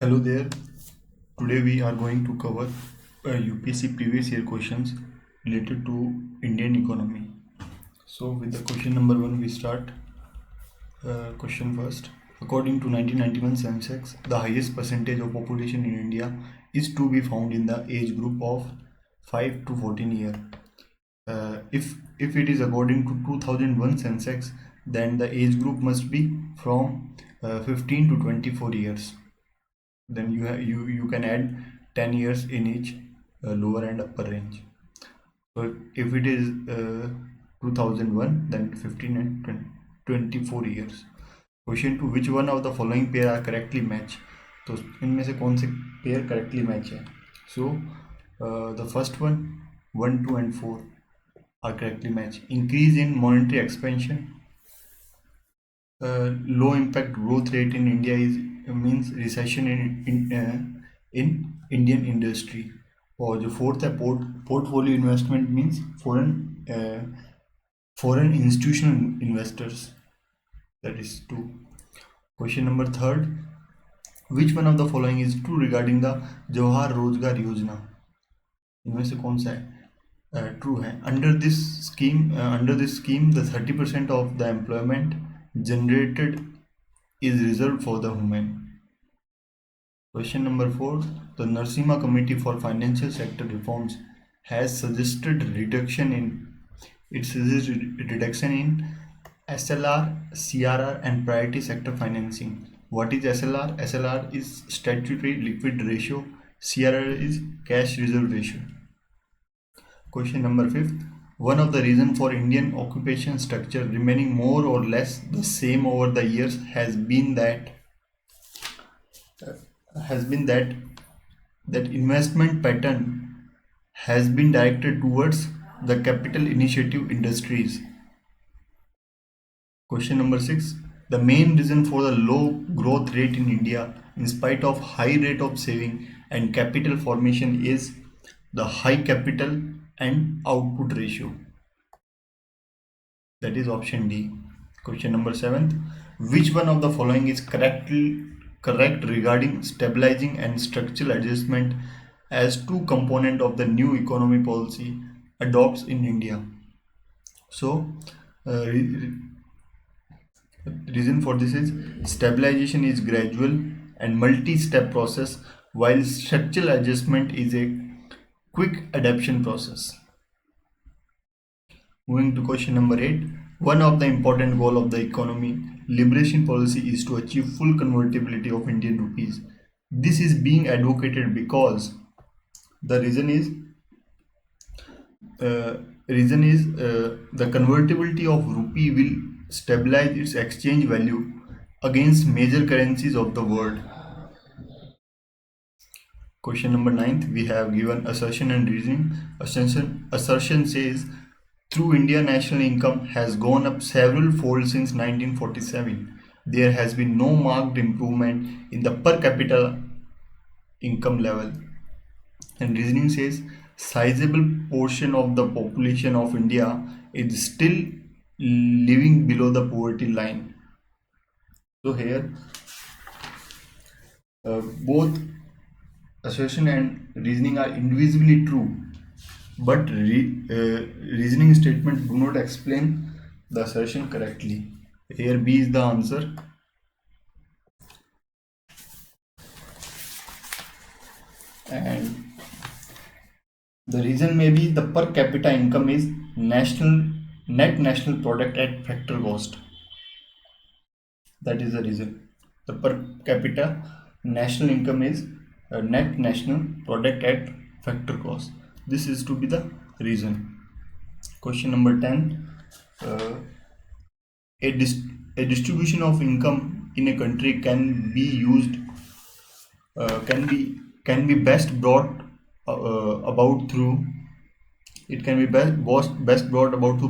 Hello there. Today we are going to cover UPSC previous year questions related to Indian economy. So with the question number 1 we start. Question first. According to 1991 Census, the highest percentage of population in India is to be found in the age group of 5 to 14 year. If it is according to 2001 Census, then the age group must be from 15 to 24 years. Then you can add 10 years in each lower and upper range. So if it is 2001, then 15 and 24 years. Question 2, which one of the following pair are correctly match? तो इनमें से कौन से pair correctly match है? So the first one, 1, 2 and 4 are correctly match. Increase in monetary expansion, low impact growth rate in India is means recession in Indian industry. और जो fourth है portfolio investment means foreign institutional investors. That is 2. Question number 3, which one of the following is true regarding the Jawahar रोजगार योजना? इनमें से कौन सा है ट्रू है? Under this scheme the 30% of the employment generated is reserved for the women. Question number 4, the Narasimha Committee for Financial Sector Reforms has suggested reduction in SLR, CRR and priority sector financing. What is SLR? SLR is statutory liquid ratio. CRR is cash reserve ratio. Question number 5, one of the reasons for Indian occupation structure remaining more or less the same over the years has been that investment pattern has been directed towards the capital initiative industries. Question number 6, the main reason for the low growth rate in India in spite of high rate of saving and capital formation is the high capital and output ratio. That is option D. Question number 7, which one of the following is correct regarding stabilizing and structural adjustment as two component of the new economy policy adopts in India? So reason for this is stabilization is gradual and multi-step process, while structural adjustment is a quick adaptation process. Moving to question number 8, one of the important goal of the economy liberation policy is to achieve full convertibility of Indian rupees. This is being advocated because the reason is the convertibility of rupee will stabilize its exchange value against major currencies of the world. Question number 9, we have given assertion and reasoning. Assertion says through India national income has gone up several fold since 1947. There has been no marked improvement in the per capita income level. And reasoning says sizable portion of the population of India is still living below the poverty line. So here both assertion and reasoning are indivisibly true, but reasoning statement do not explain the assertion correctly. Here B is the answer. And the reason may be the per capita income is net national product at factor cost. That is the reason. The per capita national income is net national product at factor cost. This is to be the reason. Question number 10, a distribution of income in a country can be used can be best brought about through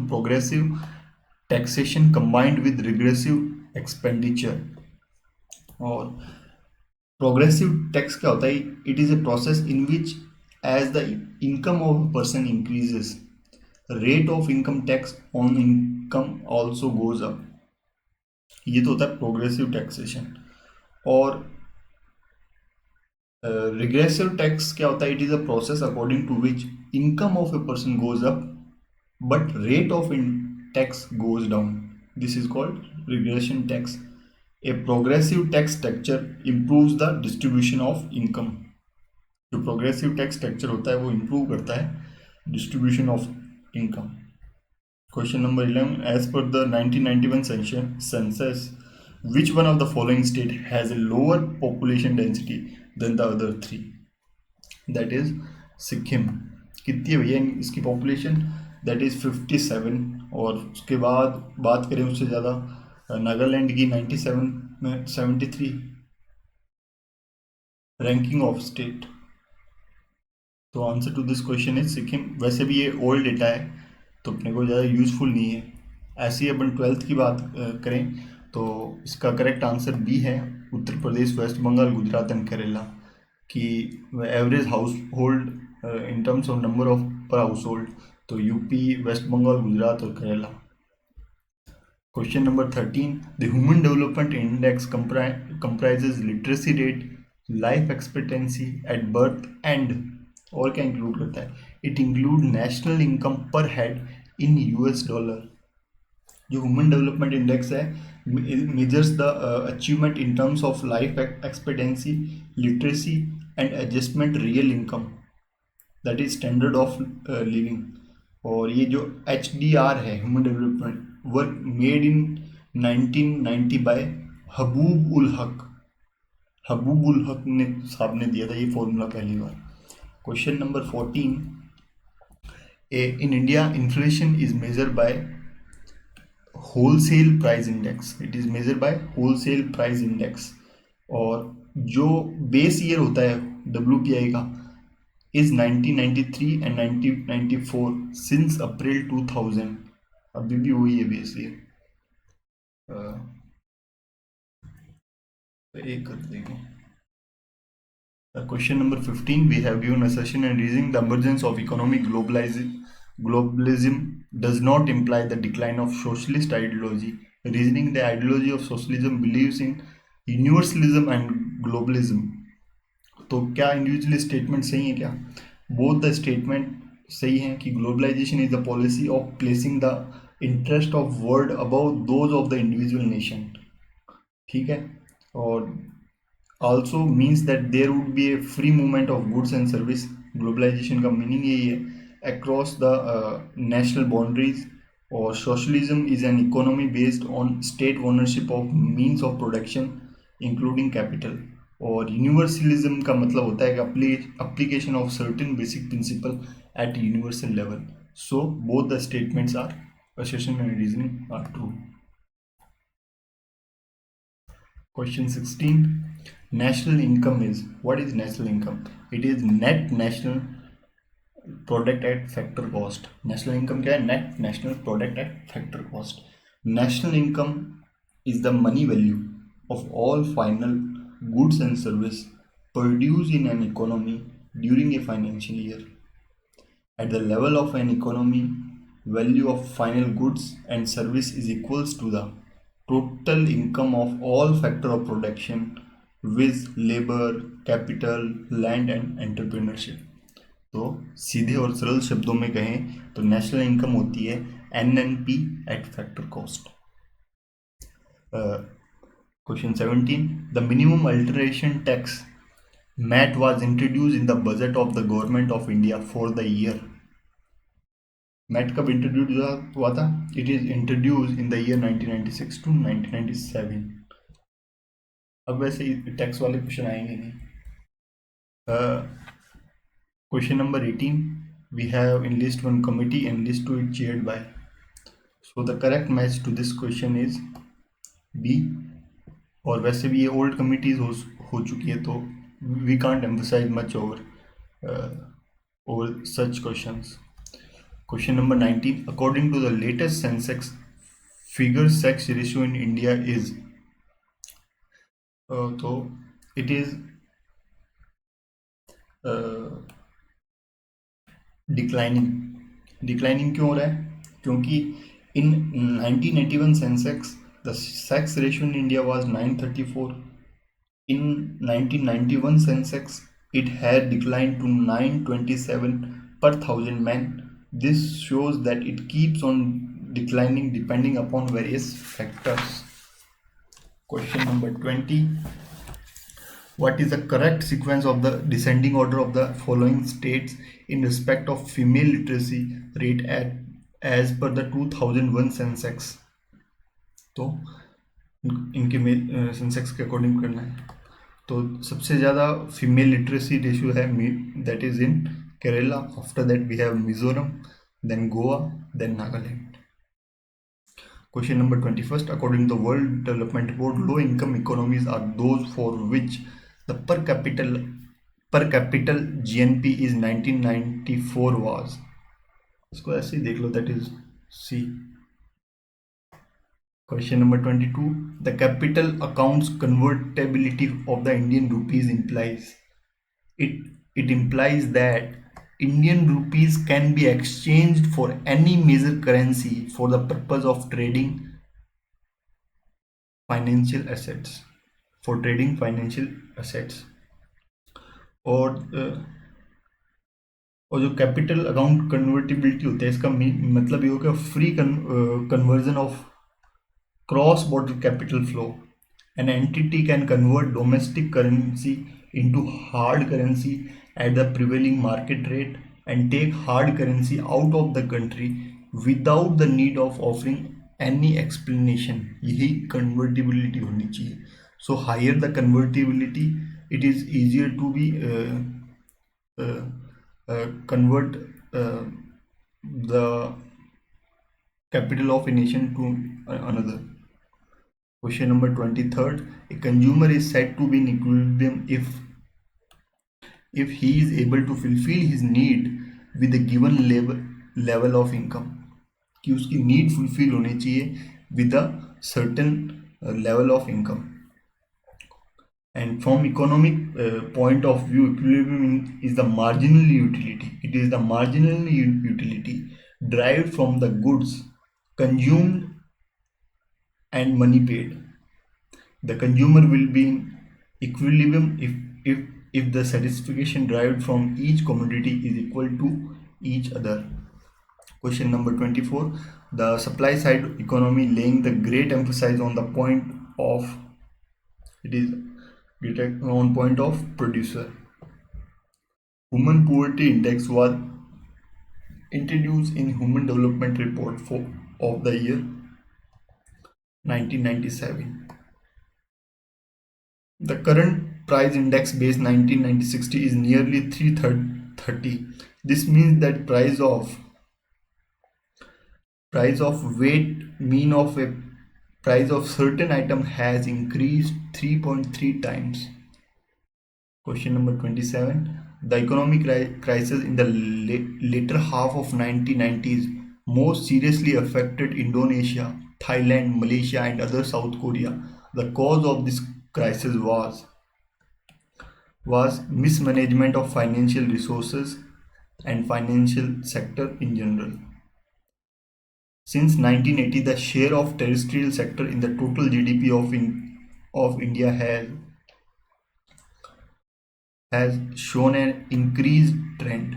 progressive taxation combined with regressive expenditure. और progressive tax क्या होता है? It is a process in which as the income of a person increases rate of income tax on income also goes up. ये तो होता है progressive taxation. और region में भी the per capita income is national net national product at factor cost. This is to be the reason. Question number 11, regressive tax क्या होता है? It is a process according to which income of a person goes up but rate of in tax goes down. This is called regression tax. A progressive tax structure improves the distribution of income. जो progressive tax structure होता है वो improve करता है distribution of income. Question number 11. As per the 1991 census, which one of the following state has a lower population density than the other three? That is Sikkim. कितनी है भैया इसकी पॉपुलेशन? That is 57. और उसके बाद बात करें उससे ज़्यादा, नागालैंड की 97 में 73 रैंकिंग ऑफ स्टेट. तो answer to this question is Sikkim. वैसे भी ये ओल्ड डेटा है तो अपने को ज़्यादा यूज़फुल नहीं है. ऐसे ही अपन 12th की बात करें तो इसका करेक्ट आंसर बी है, उत्तर प्रदेश, वेस्ट बंगाल, गुजरात एंड केरला की average house hold in terms of number of पर हाउस होल्ड. तो यूपी, वेस्ट बंगाल, गुजरात और Kerala. Question number 13. The human development index comprises literacy rate, life expectancy at birth and, और क्या include करता है? It include national income पर head in US dollar. जो human development index है measures the achievement in terms of life expectancy, literacy and adjustment real income, that is standard of living. और ये जो HDR है human development work made in 1990 by Mahbub ul Haq. Mahbub ul हक ने साहब ने दिया था ये फॉर्मूला पहली बार. Question number 14. In India inflation is measure by wholesale price index. It is measure by wholesale price index. और जो बेस ईयर होता है WPI का is 1993 and 1994 since April 2000. अभी भी वही है बेस ईयर. एक कर देंगे. Question number 15. We have given a session and reasoning the emergence of economic globalism does not imply the decline of socialist ideology. Reasoning the ideology of socialism believes in universalism and globalism. तो क्या individual statement सही है क्या? Both the statement सही हैं कि globalisation is the policy of placing the interest of world above those of the individual nation. ठीक है. और also means that there would be a free movement of goods and service. Globalisation का meaning यही है, across the national boundaries. और socialism is an economy based on state ownership of means of production including capital. और universalism का मतलब होता है कि application of certain basic principle at universal level. So both the statements are assertion and reasoning are true. Question 16. National income is, what is national income? It is net national product at factor cost. National income क्या है? Net national product at factor cost. National income is the money value of all final goods and service produced in an economy during a financial year. At the level of an economy, value of final goods and service is equals to the total income of all factor of production with labor, capital, land and entrepreneurship. तो सीधे और सरल शब्दों में कहें तो national income होती है NNP eight factor cost. Question 17. The minimum alteration tax MAT was introduced in the budget of the government of India for the year. MAT कब इंट्रोड्यूस हुआ था? It is introduced in the year 1996 to 1997. अब वैसे tax वाले question आएंगे नहीं. Question number 18. We have in list 1 committee and list 2 is chaired by. So the correct match to this question is B. और वैसे भी ये ओल्ड कमिटीज हो चुकी है तो we can't emphasise much over such questions. Question number 19. According to the latest census figure sex ratio in India is, तो it is declining क्यों हो रहा है? क्योंकि in 1981 census the sex ratio in India was 934 In 1991 Sensex, it had declined to 927 per thousand men. This shows that it keeps on declining depending upon various factors. Question number 20. What is the correct sequence of the descending order of the following states in respect of female literacy rate as per the 2001 Sensex? तो इनके Sensex के according करना है. तो सबसे ज़्यादा female literacy ratio है that is in Kerala. After that we have Mizoram, then Goa, then Nagaland. Question number 21. According to the World Development Report, low income economies are those for which the per capital GNP is 1994 was. इसको ऐसे ही देख लो, that is C. Question number 22. The capital accounts convertibility of the Indian rupees implies. It implies that Indian rupees can be exchanged for any major currency for the purpose of trading financial assets. और जो capital account convertibility होता है, इसका मतलब ये हो गया free conversion of cross border capital flow. An entity can convert domestic currency into hard currency at the prevailing market rate and take hard currency out of the country without the need of offering any explanation. यही convertibility होनी चाहिए. So higher the convertibility, it is easier to be convert the capital of a nation to another. Question number 23. A consumer is said to be in equilibrium if he is able to fulfill his need with a given level of income. कि उसकी need fulfill होनी चाहिए with a certain level of income. And from economic point of view, equilibrium is the marginal utility. It is the marginal utility derived from the goods consumed and money paid. The consumer will be in equilibrium if the satisfaction derived from each commodity is equal to each other. Question number 24. The supply side economy laying the great emphasis on the point of producer. Human Poverty Index was introduced in Human Development Report of the year 1997. The current price index base 1960 is nearly 330. This means that price of weight mean of a price of certain item has increased 3.3 times. Question number 27. The economic crisis in the later half of 1990s most seriously affected Indonesia, Thailand, Malaysia and other South Korea. The cause of this crisis was mismanagement of financial resources and financial sector in general. Since 1980, the share of terrestrial sector in the total GDP of India has shown an increased trend.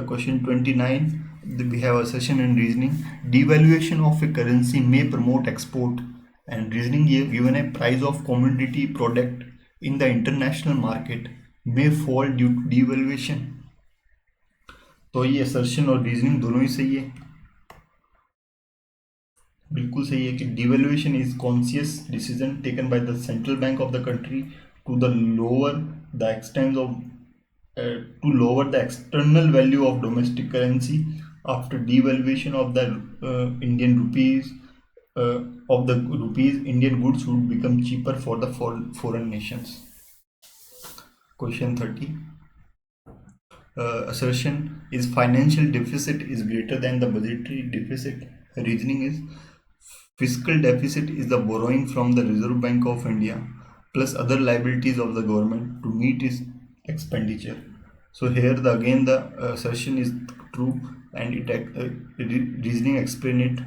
Question 29. We have assertion and reasoning. Devaluation of a currency may promote export. And reasoning given a price of commodity product in the international market may fall due to devaluation. तो ये assertion और reasoning दोनों ही सही है, बिल्कुल सही है कि devaluation is conscious decision taken by the central bank of the country to lower the external value of domestic currency after devaluation of the Indian rupees. Indian goods would become cheaper for the foreign nations. Question 30. Assertion is financial deficit is greater than the budgetary deficit. Reasoning is fiscal deficit is the borrowing from the Reserve Bank of India plus other liabilities of the government to meet its expenditure. So here again the assertion is true and reasoning explain it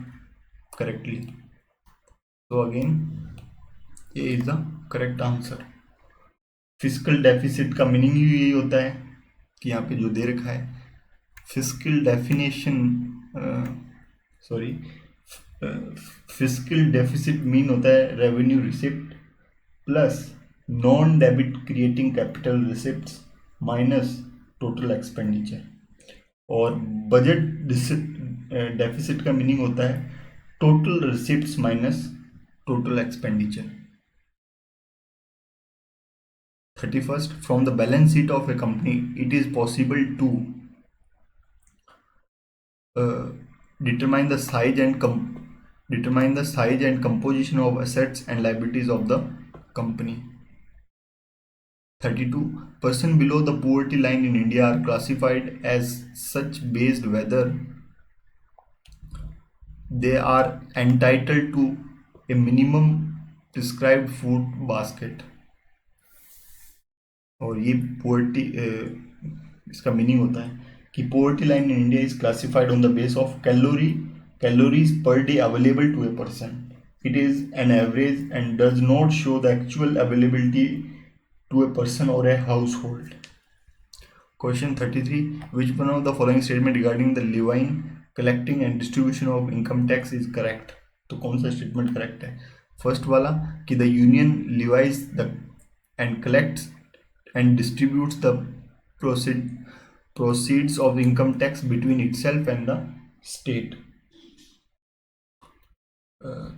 correctly. So again A is the correct answer. Physical deficit का meaning ही यही होता है कि यहाँ पे जो दे रखा है physical definition, sorry, physical deficit mean होता है revenue receipt plus non debit creating capital receipts minus total expenditure. और बजट डेफिसिट का मीनिंग होता है total receipts minus total expenditure. 31st, from the balance sheet of a company it is possible to uh, determine the size and composition of assets and liabilities of the company. 32, person below the poverty line in India are classified as such based whether they are entitled to a minimum prescribed food basket। और ये poverty, इसका meaning होता है कि poverty line in India is classified on the base of calories per day available to a person. It is an average and does not show the actual availability to a person और a household. Question 33, which one of the following statement regarding the levying collecting and distribution of income tax is correct. तो कौन सा statement correct है? First वाला कि the union levies the end collects and distributes the proceeds of income tax between itself and the state।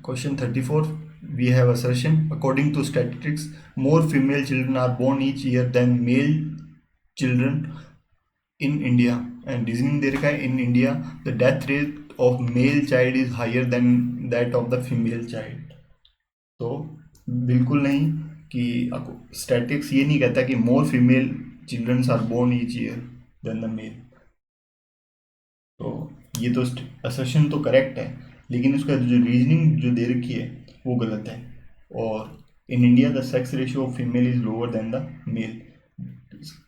Question 34, we have assertion according to statistics more female children are born each year than male children in India, and reasoning दे रखा है in India the death rate of male child is higher than that of the female child। तो बिल्कुल नहीं कि statics ये नहीं कहता कि more female childrens are born each year than the male. तो ये तो असर्शन तो करेक्ट है, लेकिन उसका जो रीजनिंग जो दे रखी है वो गलत है। और in India the sex ratio of female is lower than the male.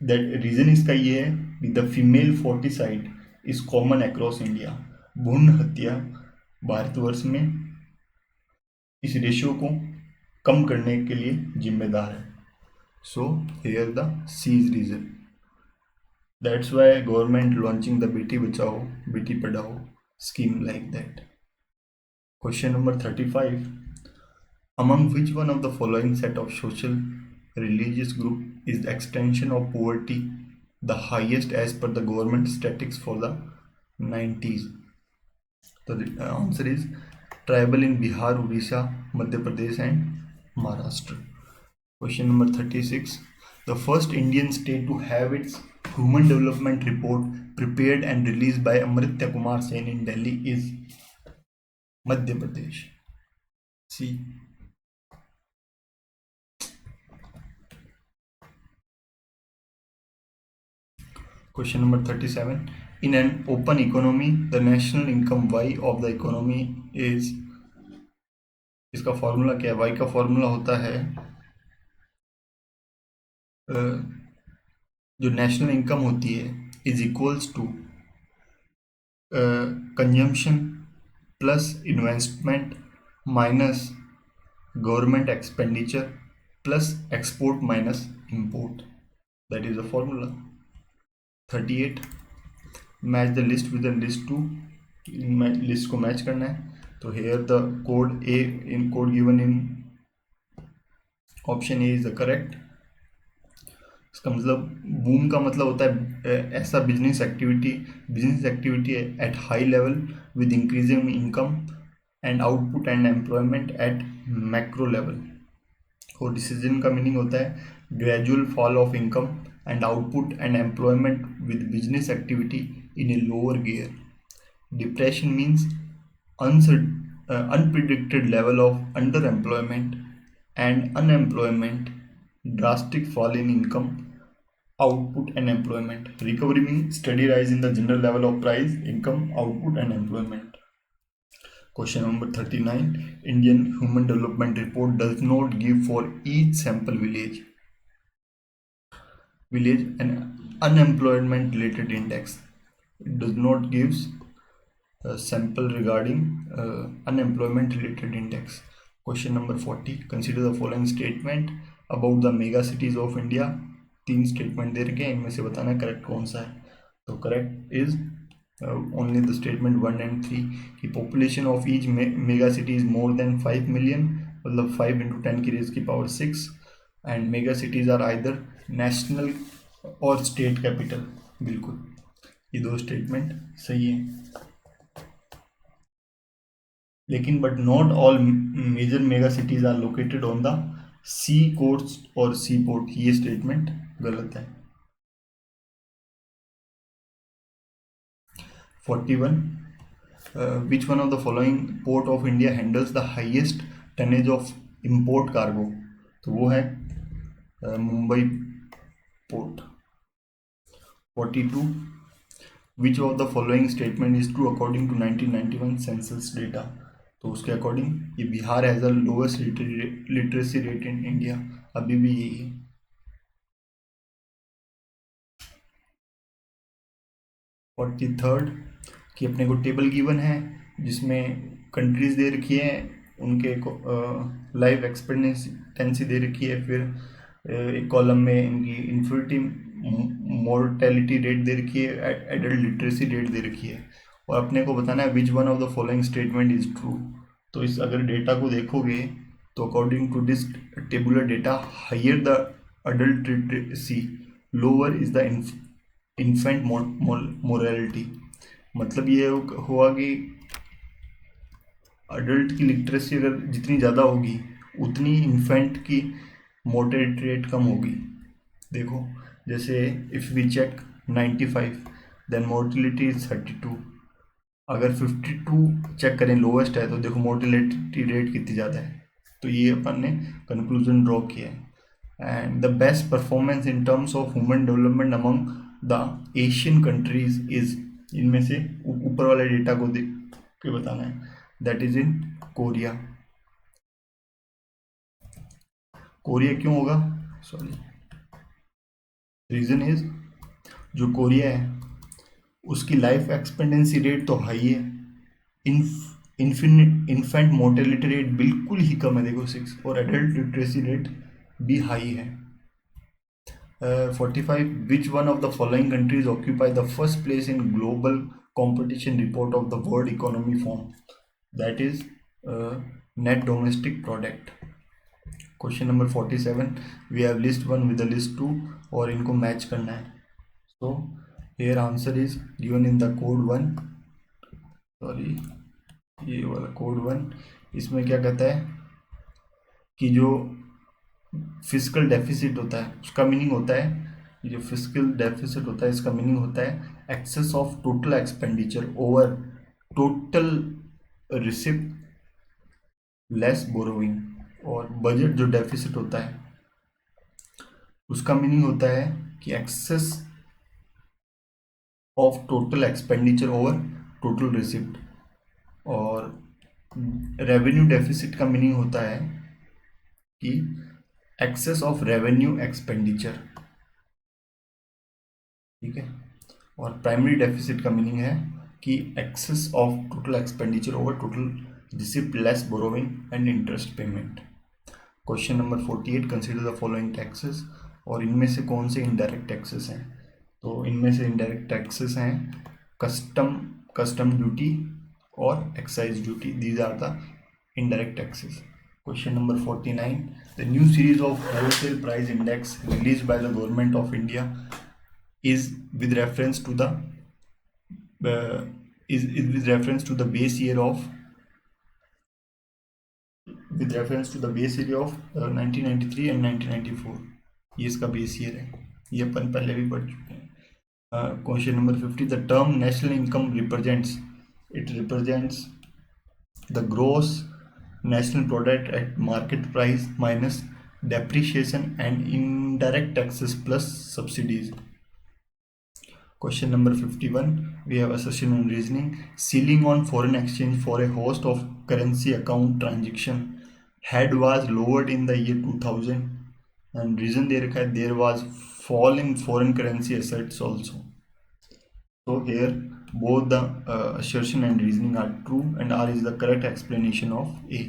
That reason इसका ये है कि the female foeticide is common across India. भ्रूण हत्या भारतवर्ष में इस रेशियो को कम करने के लिए जिम्मेदार है। So here the C is reason. That's why government launching the Beti Bachao Beti Padhao scheme like that। Question number 35, among which one of the following set of social religious group is the extension of poverty the highest as per the government statistics for the 90s? The answer is tribal in Bihar, Odisha, Madhya Pradesh and Maharashtra। Question number 36, the first Indian state to have its Human Development Report prepared and released by Amritya Kumar Sen in Delhi is Madhya Pradesh। C। Question number 37, in an open economy the national income Y of the economy is, इसका formula क्या है? Y का formula होता है जो national income होती है is equals to consumption plus investment minus government expenditure plus export minus import. That is the formula. 38, match the list with the list two, list को मैच करना है। तो here the code A in code given in option A is the correct. इसका मतलब boom का मतलब होता है ऐसा business activity at high level with increasing income and output and employment at macro level. और डिसीजन का मीनिंग होता है gradual fall of income and output and employment with business activity in a lower gear. Depression means unpredicted level of underemployment and unemployment, drastic fall in income, output and employment. Recovery means steady rise in the general level of price, income, output and employment। Question number 39, Indian Human Development Report does not give for each sample village an unemployment related index। It does not gives a sample regarding unemployment related index। Question number 40, consider the following statement about the mega cities of India. 3 statement दे रखे हैं, इनमें से बताना है correct कौन सा है। तो correct is only the statement 1 and 3 कि population of each mega city is more than 5 million, मतलब 5 into 10 की रेज की power 6, and mega cities are either national और स्टेट कैपिटल। बिल्कुल, ये 2 स्टेटमेंट सही है, लेकिन but not all major mega cities are located on the sea coast और सी पोर्ट, ये स्टेटमेंट गलत है। 41, which one of the following port of India handles the highest tonnage of import cargo? तो वो है Mumbai port. 42, which of the following statement is true according to 1991 census data? तो उसके according ये Bihar has the lowest literacy rate in India, अभी भी यही है। 43rd कि अपने को टेबल गिवन है जिसमें कंट्रीज दे रखी है, उनके लाइफ एक्सपेक्टेंसी दे रखी है, फिर एक कॉलम में इनकी इन्फर्टिलिटी मोर्टेलिटी रेट दे रखी है, एडल्ट लिटरेसी रेट दे रखी है, और अपने को बताना है which one of the following statement is true. तो इस अगर डेटा को देखोगे तो according to this tabular data, higher the adult literacy, lower is the infant morality. मतलब ये हुआ कि अडल्ट की लिटरेसी अगर जितनी ज़्यादा होगी उतनी इन्फेंट की मोर्टेलिटी रेट कम होगी। देखो जैसे if we check 95 then mortality is 32, अगर 52 चेक करें लोवेस्ट है तो देखो मोर्टेलिटी रेट कितनी ज़्यादा है। तो ये अपन ने कंक्लूजन ड्रॉ किया है। And the best performance in terms of human development among the Asian countries is, इनमें से ऊपर वाले डेटा को देख के बताना है, that is in Korea. Korea क्यों होगा, सॉरी, रीजन इज जो कोरिया है उसकी लाइफ एक्सपेक्टेंसी रेट तो हाई है, इन्फेंट मोर्टेलिटी रेट बिल्कुल ही कम है, देखो 6, और एडल्ट लिटरेसी रेट भी हाई है। 45, which one of the following countries occupy the first place in global competition report of the World Economy Forum? That is net domestic product. Question number 47, we have list 1 with the list 2 और इनको match करना है। So here answer is given in the code 1, sorry ये वाला code 1, इसमें क्या कहता है कि जो फिजिकल डेफिसिट होता है उसका मीनिंग होता है, ये जो फिजिकल डेफिसिट होता है इसका मीनिंग होता है excess of total expenditure over total receipt less borrowing. और बजट जो डेफिसिट होता है उसका मीनिंग होता है कि excess of total expenditure over total receipt. और रेवेन्यू डेफिसिट का मीनिंग होता है कि एक्सेस ऑफ रेवेन्यू एक्सपेंडिचर, ठीक है। और प्राइमरी डेफिसिट का मीनिंग है कि excess of total expenditure over total receipt less borrowing and interest payment. Question number 48, consider the following taxes, और इनमें से कौन से इनडायरेक्ट टैक्सेस हैं। तो इनमें से इनडायरेक्ट टैक्सेस हैं कस्टम ड्यूटी और excise duty, these are the indirect taxes. Question number 49, the new series of wholesale price index released by the government of India is with reference to the is with reference to the base year of 1993 and 1994, ये इसका base year है, ये अपन पहले भी पढ़ चुके हैं। Question number 50, the term national income represents the gross national product at market price minus depreciation and indirect taxes plus subsidies. Question number 51, we have assertion and reasoning. Ceiling on foreign exchange for a host of currency account transaction had was lowered in the year 2000, and reason दे रखा है there was fall in foreign currency assets also. So here both the assertion and reasoning are true and R is the correct explanation of A.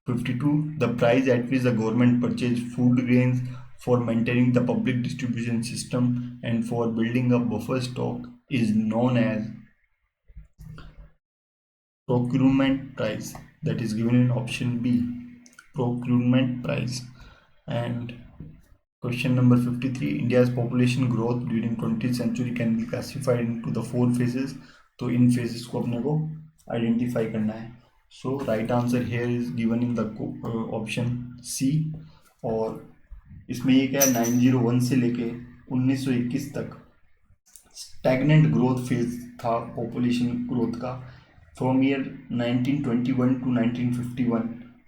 52. The price at which the government purchase food grains for maintaining the public distribution system and for building a buffer stock is known as procurement price. That is given in option B, procurement price. And question number 53. India's population growth during 20th century can be classified into the 4 phases. तो इन phases को अपने को identify करना है. So right answer here is given in the option C. और इसमें ये क्या है, 901 से लेके 1921 तक स्टैग्नेंट ग्रोथ फेज था पॉपुलेशन ग्रोथ का. From year 1921 to 1951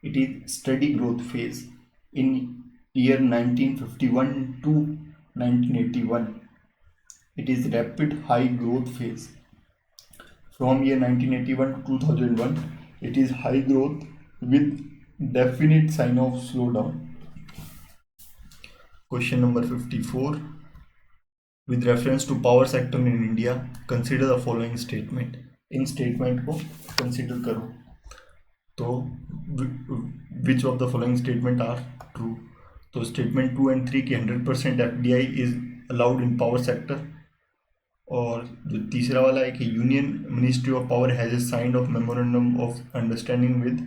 it is steady growth phase. In year 1951 to 1981 it is rapid high growth phase. From year 1981 to 2001 it is high growth with definite sign of slowdown. Question number 54. With reference to power sector in India, consider the following statement. इन statement को consider करो. तो which of the following statement are true. तो statement 2 and 3 की 100% FDI is allowed in power sector. और जो तीसरा वाला है कि union ministry of power has a signed of memorandum of understanding with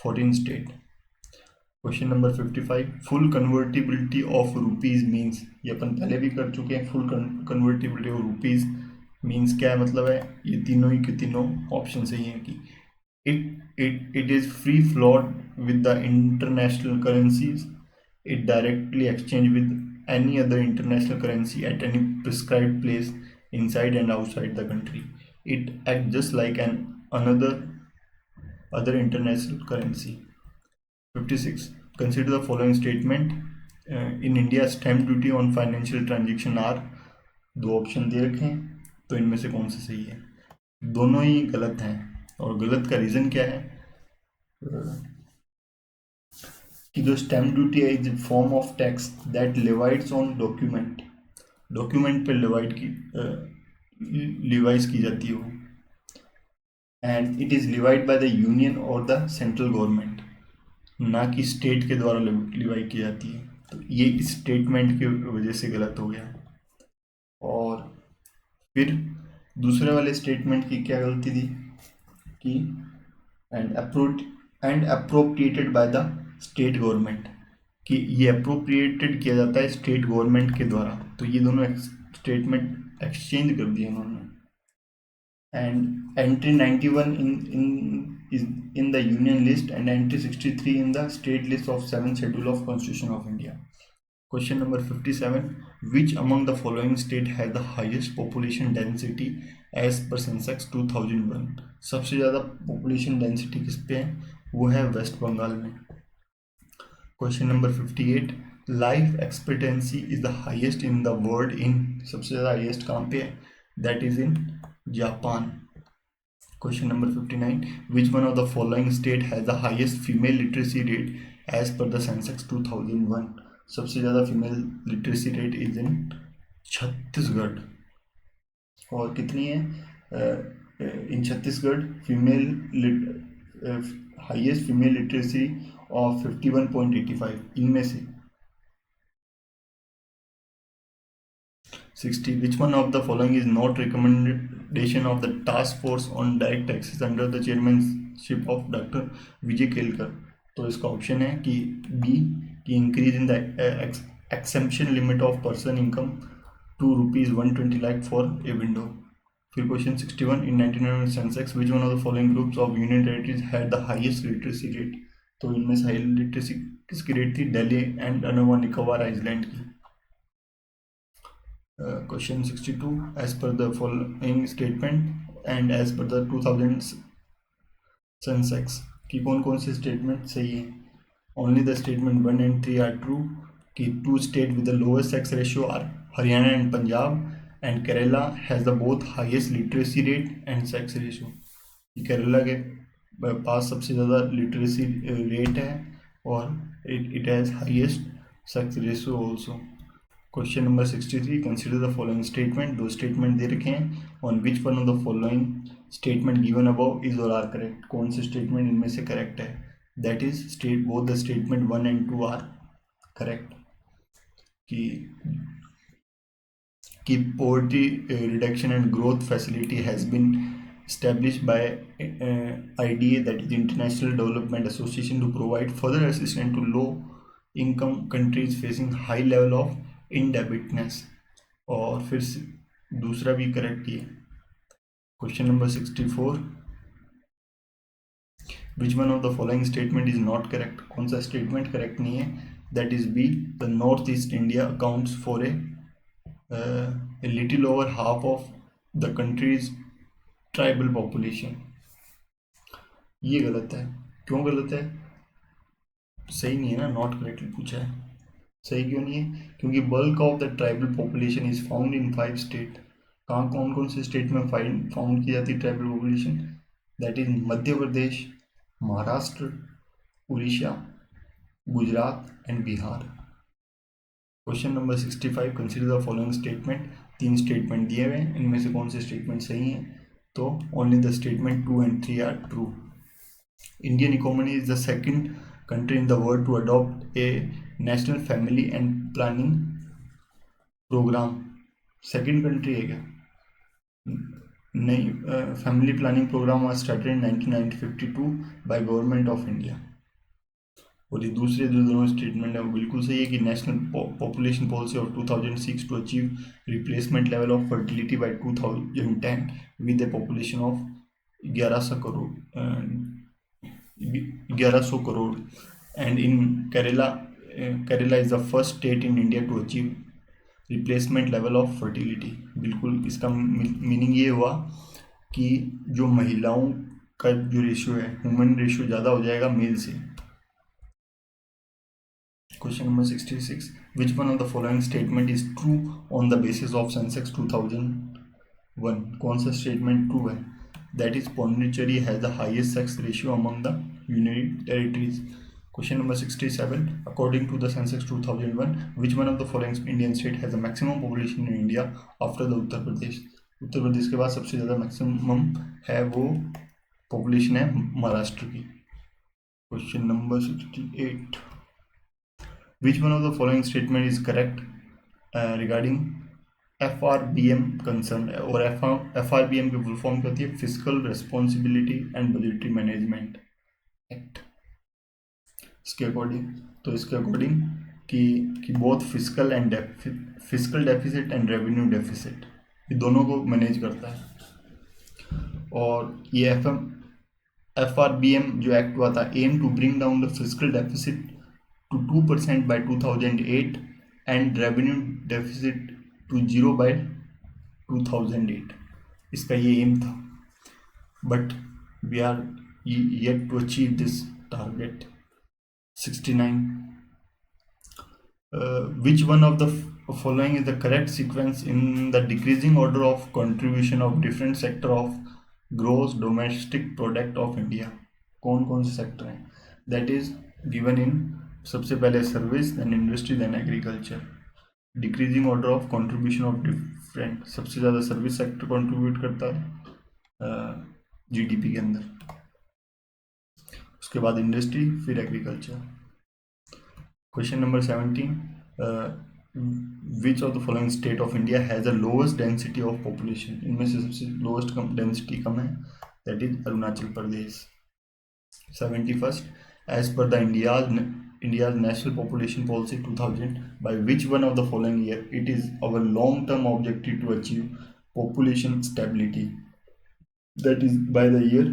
14 state. Question number 55. Full convertibility of rupees means. ये अपन पहले भी कर चुके हैं. Full convertibility of rupees means क्या है, मतलब है ये तीनों ही के तीनों ऑप्शन सही है कि it is free float with the international currencies. It directly exchange with any other international currency at any prescribed place inside and outside the country. It acts just like other international currency. 56. Consider the following statement. In India, stamp duty on financial transaction are. दो option दे रखे हैं, तो इनमें से कौन सा सही है. दोनों ही गलत हैं. और गलत का रीजन क्या है कि जो स्टैम्प ड्यूटी है is form of tax that levied on document पे लिवाइज की जाती है वो. And it is levied by the union और द सेंट्रल गवर्नमेंट, ना कि स्टेट के द्वारा लिवाई की जाती है. तो ये इस स्टेटमेंट की वजह से गलत हो गया. और फिर दूसरे वाले स्टेटमेंट की क्या गलती थी कि and appropriated by the state government, कि ये अप्रोप्रिएटेड किया जाता है स्टेट गवर्नमेंट के द्वारा. तो ये दोनों स्टेटमेंट एक्सचेंज कर दिए उन्होंने. And entry 91 in the union list and entry 63 in the state list of 7th schedule of Constitution of India. Question number 57. Which among the following state has the highest population density as per Census 2001? सबसे ज़्यादा population density किस पे है, वो है waste Bengal में. Question number 58. Life expectancy is the highest in the world in. सबसे ज़्यादा highest कहाँ पे है, that is in Japan. Question number 59. Which one of the following state has the highest female literacy rate as per the Census 2001? सबसे ज़्यादा female literacy rate is in Chhattisgarh. और कितनी है in Chhattisgarh highest female literacy of 51.85. इनमें से 60. Which one of the following is not recommendation of the task force on direct taxes under the chairmanship of Dr. विजय केलकर. तो इसका option है कि B कि increase in the exemption limit of person income to ₹120 lakh for a window. फिर question 61. In 1900 census which one of the following groups of union territories had the highest literacy rate. तो इनमें से high literacy किसकी rate थी, Delhi and Andaman Nicobar island की. Question 62. As per the following statement and as per the 2000 census की कौन कौन से स्टेटमेंट सही है. Only the statement 1 and 3 are true. कि 2 states with the lowest sex ratio are Haryana and Punjab, and Kerala has the both highest literacy rate and sex ratio. Kerala के पास सबसे ज़्यादा लिटरेसी रेट है और it has highest sex ratio also. Question number 63. Consider the following statement. दो statement दे रखे हैं. On which one of the following statement given above is और आर करेक्ट. कौन से स्टेटमेंट इनमें से करेक्ट है. That is state both the statement 1 and 2 are correct कि poverty reduction and growth facility has been established by IDA, that is International Development Association, to provide further assistance to low income countries facing high level of indebtedness. और फिर दूसरा भी correct ही है. Question number 64, which one of the following statement is not correct. कौन सा statement correct नहीं है? That is B, the north east India accounts for a little over half of the country's tribal population. ये गलत है. क्यों गलत है? सही नहीं है ना, नॉट करेक्टली पूछा है. सही क्यों नहीं है? क्योंकि bulk of the tribal population is found in 5 state. कहाँ कौन कौन से स्टेट में फाउंड की जाती है tribal population? That is Madhya Pradesh, Maharashtra, Orissa, Gujarat and Bihar. Question number 65, consider the following statement. 3 statement दिए हुए हैं, इनमें से कौन से स्टेटमेंट सही हैं? तो only the statement 2 and 3 are true. Indian economy is the second country in the world to adopt a national family and planning program. Second country है क्या? नहीं. Family planning program was started in 1952 by government of India. और ये दूसरे जो दोनों statement है वो बिल्कुल सही है कि national population policy of 2006 to achieve replacement level of fertility by 2010 with a population of 1100 crore and in Kerala is the first state in India to achieve replacement level of fertility. बिल्कुल इसका मीनिंग ये हुआ कि जो महिलाओं का जो रेशियो है, ह्यूमन रेशियो ज़्यादा हो जाएगा मेल से. Question number 66, which one of the following statement is true on the basis of Sensex 2001? कौन सा statement true है? That is Pondicherry has the highest sex ratio among the Union Territories. Question number 67, according to the Sensex 2001, which one of the following Indian state has the maximum population in India after the Uttar Pradesh? Uttar Pradesh के बाद सबसे ज़्यादा maximum है वो population है महाराष्ट्र की. Question number 68, which one of the following statement is correct regarding FRBM concern? और FRBM की फुल फॉर्म क्या होती है? Physical responsibility and budgetary management act. इसके अकॉर्डिंग कि both physical deficit and revenue deficit ये दोनों को मैनेज करता है. और ये FRBM जो एक्ट हुआ था, aim to bring down the physical deficit to 2% by 2008 and revenue deficit to 0 by 2008. इसका ये एम था, but we are yet to achieve this target. 69, which one of the following is the correct sequence in the decreasing order of contribution of different sector of gross domestic product of India? कौन कौन से sector हैं? That is given in सबसे पहले service, then industry, then agriculture. Decreasing order of contribution of different. सबसे ज़्यादा service sector contribute करता है जीडीपी के अंदर, उसके बाद इंडस्ट्री, फिर agriculture. Question number 17, which of the following state of India has the lowest density of population? इनमें से सबसे लोएस्ट डेंसिटी कम है, that is Arunachal Pradesh. 71, as per the India's National Population Policy 2000, by which one of the following year it is our long-term objective to achieve population stability? That is by the year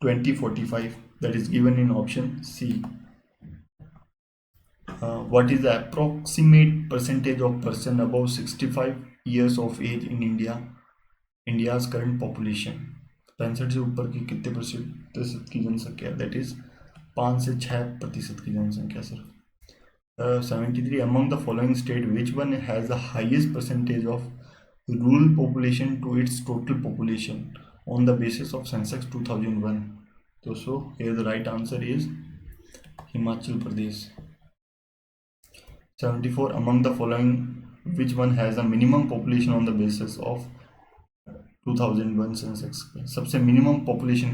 2045. That is given in option C. What is the approximate percentage of person above 65 years of age in India's current population? 65 से ऊपर की कितने प्रतिशत की जनसंख्या? That is 5 से 6% की जनसंख्या sir. 73, among the following state which one has the highest percentage of rural population to its total population on the basis of Sensex 2001? So here the right answer is Himachal Pradesh. 74, among the following which one has a minimum population on the basis of 2001 Sensex? सबसे minimum population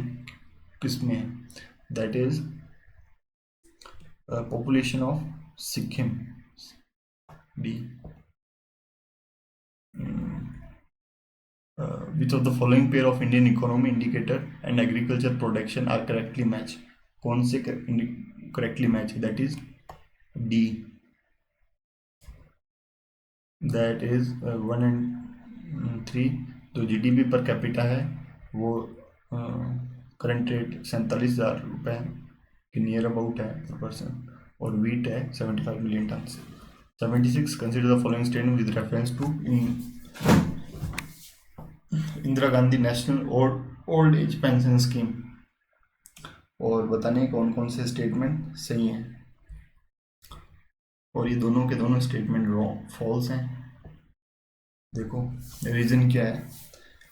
किस में है? That is Population of Sikkim. D. Which of the following pair of Indian economy indicator and agriculture production are correctly matched? कौन से correctly match? That is D. That is 1 and 3. तो GDP per capita है वो current rate 47,000 रुपये के near about है पर person, और वीट है 75 मिलियन टन से। 76. Consider the following statement with reference to Indira Gandhi national old age pension scheme, और बताने कौन कौन से स्टेटमेंट सही हैं। और ये दोनों के दोनों स्टेटमेंट रॉन्ग फॉल्स हैं। देखो रीज़न क्या है।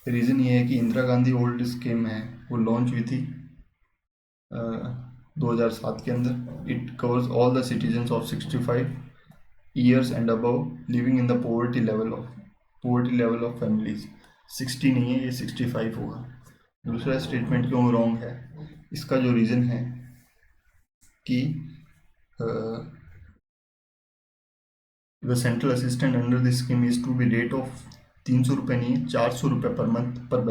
रीज़न ये है कि इंदिरा गांधी ओल्ड स्कीम है वो लॉन्च हुई थी 2007 के अंदर। It covers all the citizens of 65 years and above living in the poverty level of families. 60 नहीं है, ये 65 होगा। दूसरा स्टेटमेंट क्यों रॉन्ग है, इसका जो रीज़न है कि the central assistant under this scheme is to be rate of 300 रुपये नहीं है, 400 रुपये पर मंथ पर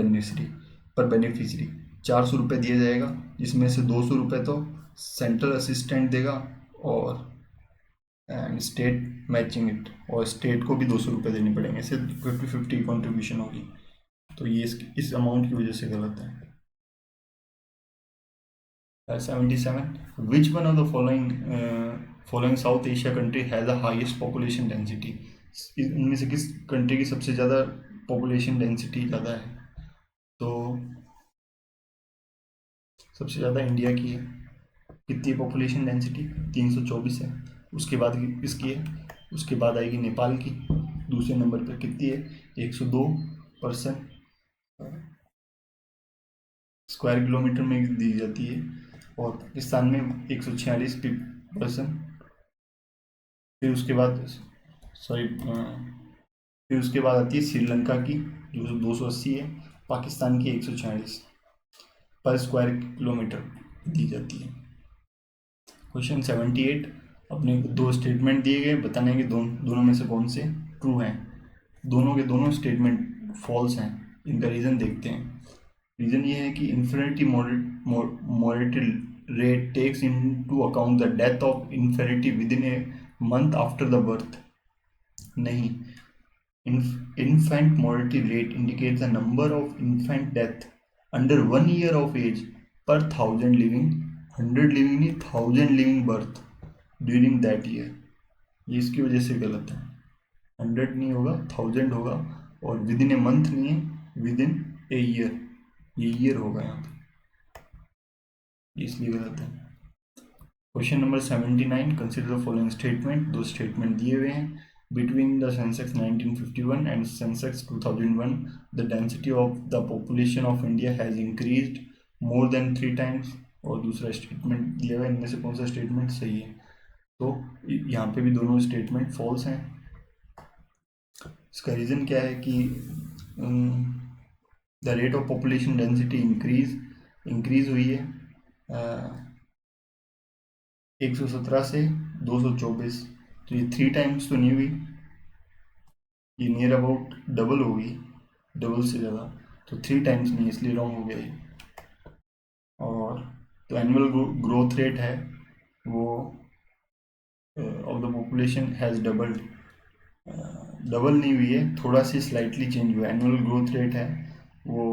बेनिफिशरी 400 रुपये दिया जाएगा, जिसमें से 200 रुपये तो सेंट्रल असिस्टेंट देगा और एंड स्टेट मैचिंग इट, और स्टेट को भी 200 रुपये देने पड़ेंगे, इससे 50-50 कॉन्ट्रीब्यूशन होगी। तो ये इस अमाउंट की वजह से गलत है। 77. Which one of the following South Asia country has the highest population density? इनमें से किस कंट्री की सबसे ज़्यादा पॉपुलेशन डेंसिटी ज़्यादा है? तो सबसे ज़्यादा इंडिया की है। कितनी पॉपुलेशन डेंसिटी? 324 है। उसके बाद किसकी है? उसके बाद आएगी नेपाल की। दूसरे नंबर पर कितनी है? 102% स्क्वायर किलोमीटर में दी जाती है, और पाकिस्तान में 146%। फिर उसके बाद फिर उसके बाद आती है श्रीलंका की जो 280 है, पाकिस्तान की 146 पर स्क्वायर किलोमीटर दी जाती है। क्वेश्चन 78, अपने दो स्टेटमेंट दिए गए, बताने के दोनों में से कौन से ट्रू हैं। दोनों के दोनों स्टेटमेंट फॉल्स हैं। इनका रीज़न देखते हैं। रीज़न ये है कि infinity mortality rate takes into account the death of infinity with in a month after the birth. नहीं, infant mortality rate indicates the number of infant death under 1 year of age per 1,000 living, 100 living नहीं, 1,000 living birth during that year। ये इसकी वजह से गलत है। 100 नहीं होगा, 1,000 होगा, और विद इन ए मंथ नहीं है, विद इन ए ईयर, ये ईयर होगा यहाँ पे, इसलिए गलत है। Question number 79, consider the following statement. दो स्टेटमेंट दिए हुए हैं। Between the Sensex 1951 and Sensex 2001, the density of the population of India has increased more than 3 times। और दूसरा स्टेटमेंट दिया हुआ है, इनमें से कौन सा स्टेटमेंट सही है? तो यहाँ पे भी दोनों स्टेटमेंट फॉल्स हैं। इसका रीज़न क्या है कि the rate of population density increase हुई है 117 से 224, तो ये 3 टाइम्स तो नहीं हुई, ये नियर अबाउट डबल होगी, डबल से ज़्यादा, तो 3 टाइम्स नहीं, इसलिए रॉन्ग हो गया ये। और तो एनुअल ग्रोथ रेट है वो of the population has doubled, double नहीं हुई है, थोड़ा सी स्लाइटली चेंज हुआ। एनुअल ग्रोथ रेट है वो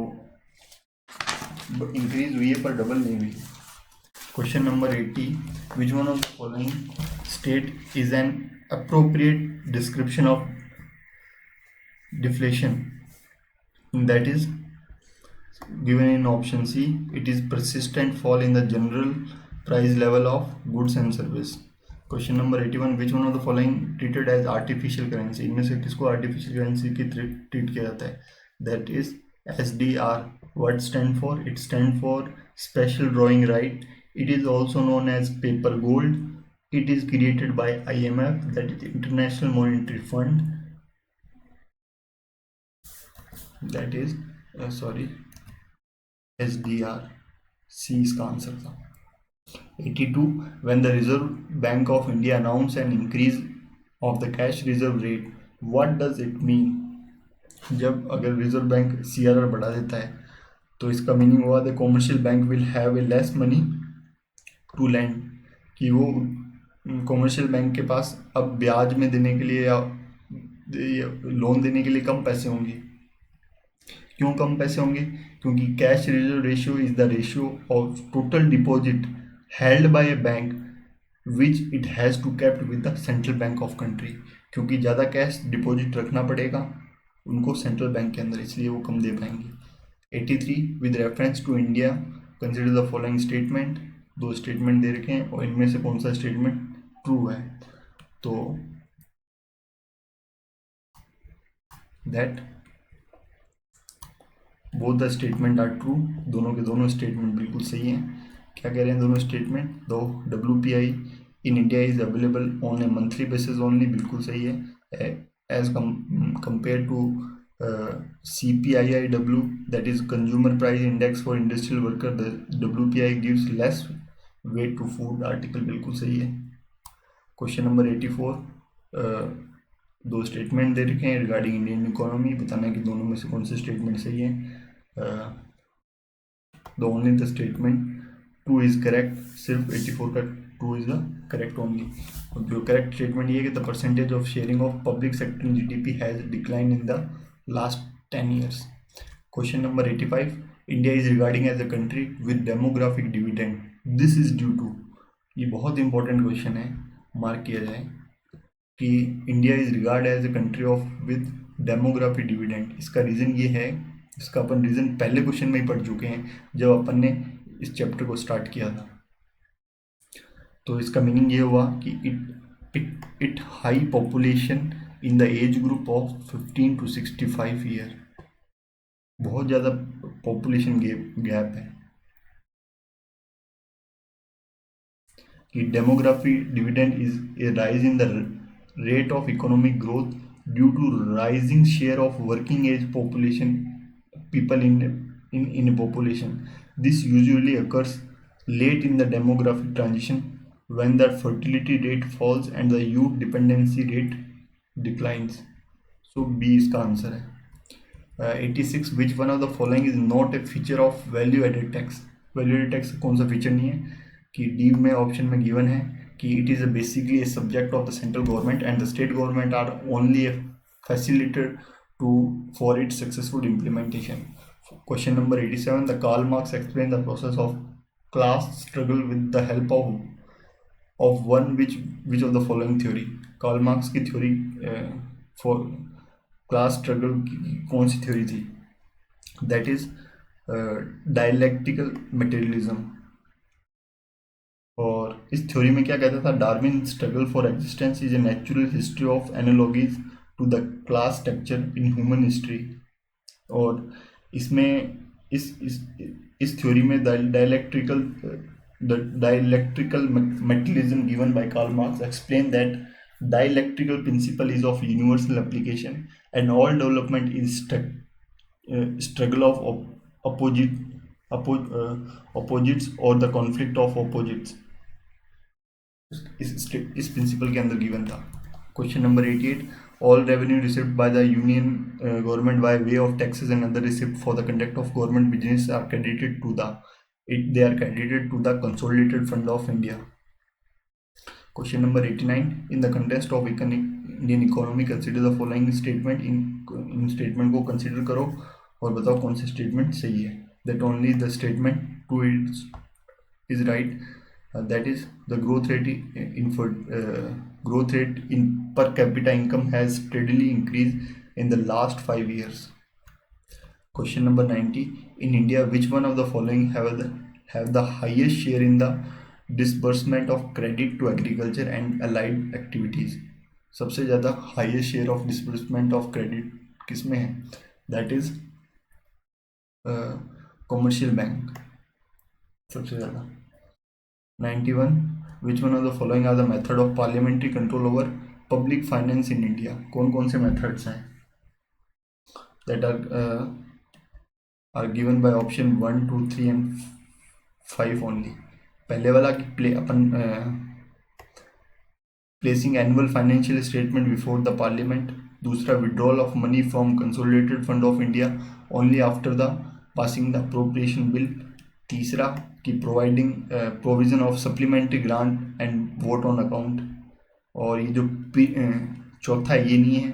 इंक्रीज हुई है पर डबल नहीं हुई। Question number 80, which one of the following state is an appropriate description of deflation? That is given in option C. It is persistent fall in the general price level of goods and service। Question number 81, which one of the following treated as artificial currency? इनमें से किसको artificial currency की treat किया जाता है? That is SDR। What stand for? It stand for special drawing right. It is also known as paper gold. It is created by IMF, that is international monetary fund, that is SDR। C इसका answer था। 82, when the Reserve Bank of India announced an increase of the cash reserve rate, what does it mean? जब अगर reserve bank CRR बढ़ा देता है तो इसका meaning हुआ the commercial bank will have a less money to lend, कि वो कॉमर्शियल बैंक के पास अब ब्याज में देने के लिए या लोन देने के लिए कम पैसे होंगे। क्यों कम पैसे होंगे? क्योंकि cash reserve ratio is the ratio of total deposit held by a bank which it has to kept with the central bank of country, क्योंकि ज़्यादा कैश डिपॉजिट रखना पड़ेगा उनको सेंट्रल बैंक के अंदर, इसलिए वो कम दे पाएंगे। 83, with reference to India consider the following statement. दो स्टेटमेंट दे रखे हैं और इनमें से कौन सा स्टेटमेंट ट्रू है? तो that both the statement are true, दोनों के दोनों स्टेटमेंट बिल्कुल सही हैं। क्या कह रहे हैं दोनों स्टेटमेंट? दो WPI in India is available on a monthly basis only, बिल्कुल सही है। As compare to CPIIW, that is consumer price index for industrial worker, the WPI gives less weight to food article, बिल्कुल सही है। Question number 84, दो statement दे रखे हैं रिगार्डिंग इंडियन इकोनॉमी, बताना है कि दोनों में से कौन से स्टेटमेंट सही है। The only the statement two is correct, सिर्फ 84 का two is the correct only. जो करेक्ट स्टेटमेंट ये है कि the percentage of sharing of public sector in GDP has decline in the last 10 years। Question number 85, India is regarding as a country with demographic dividend, this is due to, ये बहुत important question है, mark किया जाए कि India is regard as a country of with demographic dividend. इसका reason ये है, इसका अपन रीज़न पहले क्वेश्चन में ही पढ़ चुके हैं जब अपन ने इस चैप्टर को स्टार्ट किया था। तो इसका मीनिंग ये हुआ कि it high population in the age group of 15 to 65 year, बहुत ज़्यादा पॉपुलेशन गैप है। कि demography dividend is a rise in the rate of economic growth due to rising share of working age population people in a population. This usually occurs late in the demographic transition when the fertility rate falls and the youth dependency rate declines. So B इसका answer है। 86, which one of the following is not a feature of value added tax? Value added tax कौन सा feature नहीं है? कि D में option में given है कि it is basically a subject of the central government and the state government are only a facilitator for its successful implementation. Question number 87, the Karl Marx explained the process of class struggle with the help of one which of the following theory? Karl Marx की theory for class struggle की कौन सी theory थी? That is dialectical materialism. और इस theory में क्या कहता था? Darwin struggle for existence is a natural history of analogies to the class structure in human history. और इसमें इस थ्योरी में dialectical materialism given by Karl Marx explain that dialectical principle is of universal application and all development is struggle of opposites or the conflict of opposites, इस principal के अंदर given था। Question number 88, all revenue received by the union government by way of taxes and other receipt for the conduct of government business are credited to the consolidated fund of India. Question number 89, in the context of Indian economy consider the following statement, in statement को consider करो और बताओ कौन सा statement सही है। That only the statement 2 is right. That is the growth rate in per capita income has steadily increased in the last 5 years. Question number 90, in India which one of the following have the highest share in the disbursement of credit to agriculture and allied activities? सबसे ज़्यादा highest share of disbursement of credit किसमें है? That is commercial bank सबसे ज़्यादा। 91, which one of the following are the method of parliamentary control over public finance in India? कौन कौन से methods हैं? That are given by option 1, 2, 3 and 5 only. पहले वाला कि अपन placing annual financial statement before the parliament, दूसरा withdrawal of money from consolidated fund of India only after the passing the appropriation bill, तीसरा कि providing provision of supplementary grant and vote on account, और ये जो चौथा ये नहीं है,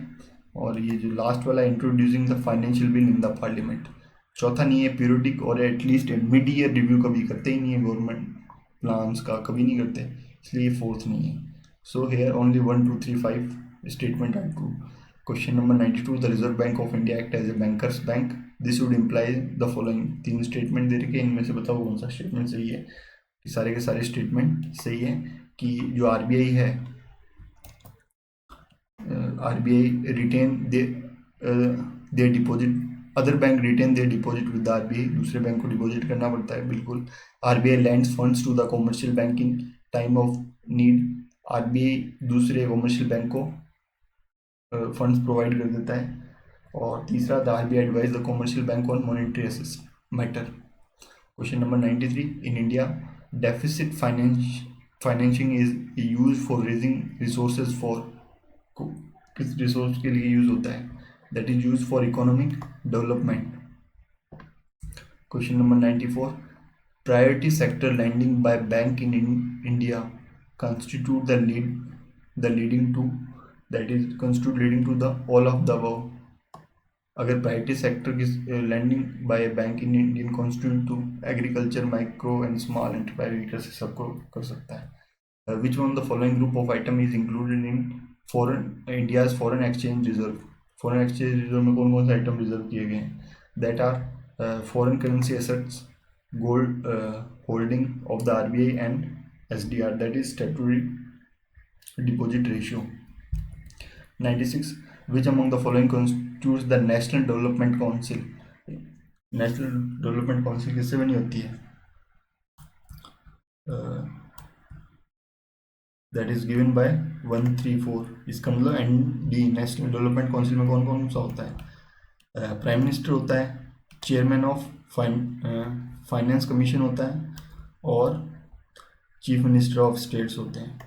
और ये जो लास्ट वाला introducing the financial bill in the parliament, चौथा नहीं है। पीरियोडिक और एटलीस्ट मिड ईयर रिव्यू कभी करते ही नहीं है गवर्नमेंट प्लान्स का, कभी नहीं करते, इसलिए फोर्थ नहीं है। So here only 1 2 3 5 statement are true. Question number 92, the reserve bank of India act as a bankers bank, this would imply the following. तीन स्टेटमेंट दे रखे हैं, इनमें से बताओ कौन सा स्टेटमेंट सही है। कि सारे के सारे स्टेटमेंट सही है कि जो आरबीआई है, RBI retain their deposit, other bank retain their deposit with RBI, दूसरे बैंक को डिपॉजिट करना पड़ता है, बिल्कुल। RBI lends funds to the commercial bank in time of need, RBI दूसरे कॉमर्शियल बैंक को फंड्स प्रोवाइड कर देता है। और तीसरा, the RBI advise the commercial bank on monetary assess matter. Question number 93, in India deficit financing is use for raising resources for, किस resource के लिए यूज होता है? That is use for economic development. Question number 94, priority sector lending by bank in India constitute the leading to, that is constitute leading to the all of the above। अगर priority sector की landing by bank in Indian constitute to agriculture, micro and small enterprise से सबको कर सकता है। Which one the following group of item is included in foreign India's foreign exchange reserve? Foreign exchange reserve में कौन कौन से आइटम रिजर्व किए गए हैं? That are foreign currency assets, gold holding of the RBI and SDR, that is statutory deposit ratio। 96, which among the following constitutes the National Development Council? National Development Council किससे बनी होती है? That is given by 134। इसका मतलब ND, national development council में कौन कौन सा होता है? प्राइम मिनिस्टर होता है, चेयरमैन ऑफ फाइनेंस कमीशन होता है, और चीफ मिनिस्टर ऑफ स्टेट्स होते हैं।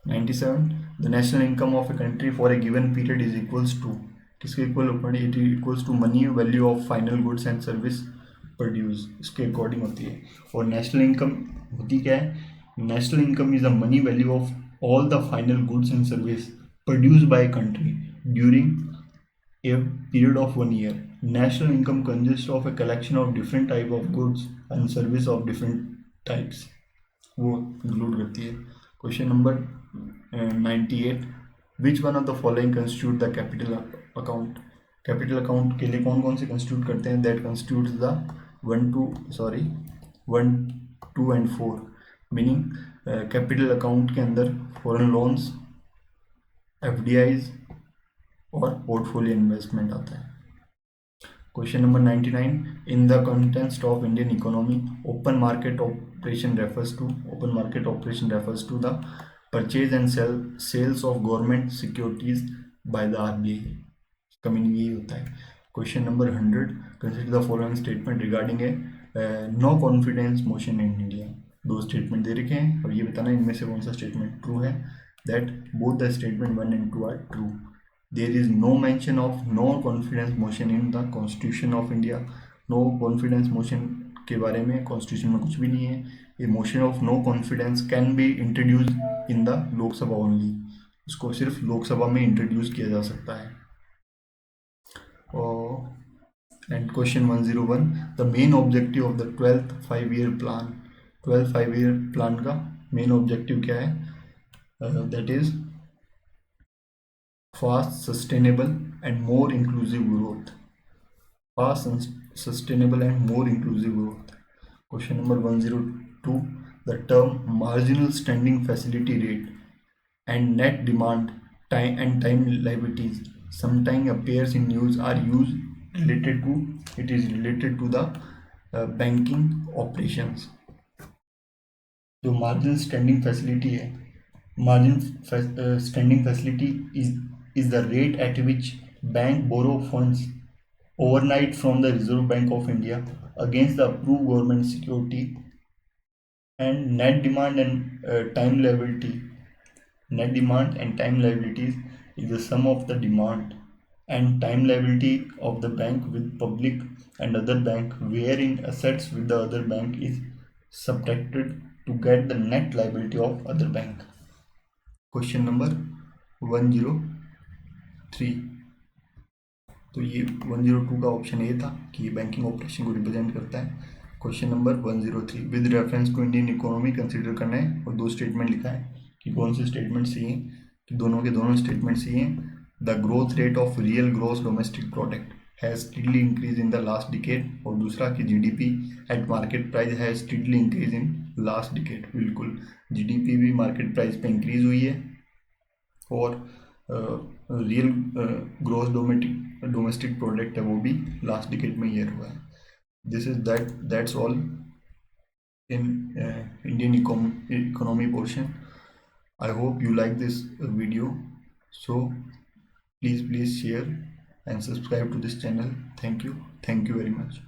97, the national income of a country for a given period is equals to, किसके इक्वल होता है? It equals to money value of final goods and service produce, इसके according होती है। और नेशनल इनकम होती क्या है? National income is the money value of all the final goods and service produce by country during a period of 1 year। National income consists of a collection of different type of goods and service of different types, वो include करती है। Question number 98, which one of the following constitute the capital account? Capital account के लिए कौन कौन से constitute करते हैं? That constitutes the 1 2 and 4, meaning capital account के अंदर फॉरेन लोन्स, FDIs और पोर्टफोलियो इन्वेस्टमेंट आता है। Question number 99, in the context of Indian economy open market operation refers to the purchase and sales of government securities by the RBI, इसका meaning यही होता है। Question number 100, consider the following statement regarding a no confidence motion in India. दो statement दे रखे हैं और ये बताना इनमें से कौन सा स्टेटमेंट ट्रू है। That both the statement 1 and 2 are true. There is no mention of no confidence motion in the Constitution of India। No confidence motion के बारे में कॉन्स्टिट्यूशन में कुछ भी नहीं है। ये motion of no confidence can be introduce in the Lok Sabha only, इसको सिर्फ लोकसभा में इंट्रोड्यूस किया जा सकता है। And question 101, the main objective of the 12th 5-year plan, 12th 5-year plan का मेन ऑब्जेक्टिव क्या है? That is fast, sustainable and more inclusive growth। Fast, sustainable and more inclusive growth। Question number 102, the term marginal standing facility rate and net demand time liabilities sometimes appears in news are used related to, it is related to the banking operations। जो marginal standing facility है, marginal standing facility is the rate at which bank borrow funds overnight from the Reserve Bank of India against the approved government security And net demand and time liability. Net demand and time liabilities is the sum of the demand and time liability of the bank with public and other bank, wherein assets with the other bank is subtracted to get the net liability of other bank. Question number 103। तो ये 102 का option A था कि ये banking operation को represent करता है। Question number 103, with reference to Indian economy consider करना है और दो स्टेटमेंट लिखा है कि कौन से स्टेटमेंट सही हैं, कि दोनों के दोनों स्टेटमेंट सही हैं। The growth rate of real gross domestic product has steadily increase in the last decade, और दूसरा कि GDP at market price has steadily increase in last decade. बिल्कुल, जीडीपी भी मार्केट प्राइस पे इंक्रीज हुई है और रियल ग्रोस डोमेस्टिक प्रोडक्ट है वो भी लास्ट डिकेड में ईयर हुआ है। This is that's all in Indian economy portion. I hope you like this video, so please share and subscribe to this channel. Thank you very much.